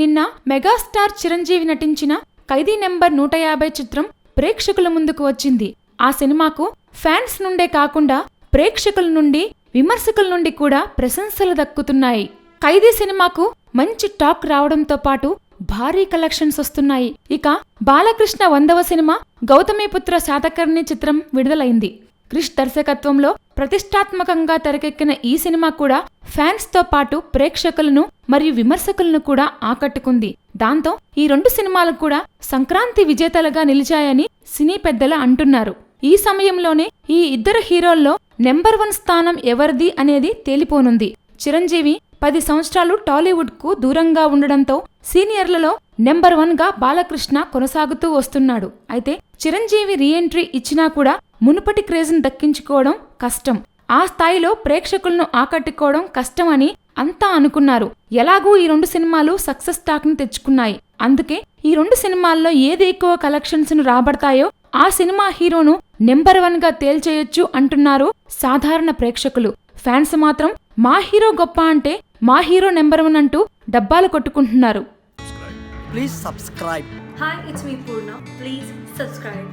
నిన్న మెగాస్టార్ చిరంజీవి నటించిన ఖైదీ నెంబర్ 150 చిత్రం ప్రేక్షకుల ముందుకు వచ్చింది. ఆ సినిమాకు ఫ్యాన్స్ నుండే కాకుండా ప్రేక్షకుల నుండి, విమర్శకుల నుండి కూడా ప్రశంసలు దక్కుతున్నాయి. ఖైదీ సినిమాకు మంచి టాక్ రావడంతో పాటు భారీ కలెక్షన్స్ వస్తున్నాయి. ఇక బాలకృష్ణ 100వ సినిమా గౌతమిపుత్ర శాతకర్ణి చిత్రం విడుదలైంది. క్రిష్ దర్శకత్వంలో ప్రతిష్టాత్మకంగా తెరకెక్కిన ఈ సినిమా కూడా ఫ్యాన్స్ తో పాటు ప్రేక్షకులను మరియు విమర్శకులను కూడా ఆకట్టుకుంది. దాంతో ఈ 2 సినిమాలు కూడా సంక్రాంతి విజేతలుగా నిలిచాయని సినీ పెద్దల అంటున్నారు. ఈ సమయంలోనే ఈ ఇద్దరు హీరోల్లో నెంబర్ 1 స్థానం ఎవరిది అనేది తేలిపోనుంది. చిరంజీవి 10 సంవత్సరాలు టాలీవుడ్ కు దూరంగా ఉండడంతో సీనియర్లలో నెంబర్ 1గా బాలకృష్ణ కొనసాగుతూ వస్తున్నాడు. అయితే చిరంజీవి రీఎంట్రీ ఇచ్చినా కూడా మునుపటి క్రేజ్ను దక్కించుకోవడం కష్టం. ఆ స్థాయిలో ప్రేక్షకులను ఆకట్టుకోవడం కష్టం అని అంతా అనుకున్నారు. ఎలాగూ ఈ 2 సినిమాలు సక్సెస్ టాక్ ని తెచ్చుకున్నాయి. అందుకే ఈ 2 సినిమాల్లో ఏది ఎక్కువ కలెక్షన్స్ ను రాబడతాయో ఆ సినిమా హీరోను నెంబర్ 1గా తేల్చేయొచ్చు అంటున్నారు సాధారణ ప్రేక్షకులు. ఫ్యాన్స్ మాత్రం మా హీరో గొప్ప అంటే మా హీరో నెంబర్ 1 అంటూ డబ్బాలు కొట్టుకుంటున్నారు. Please subscribe. Hi, it's me Purna. Please subscribe.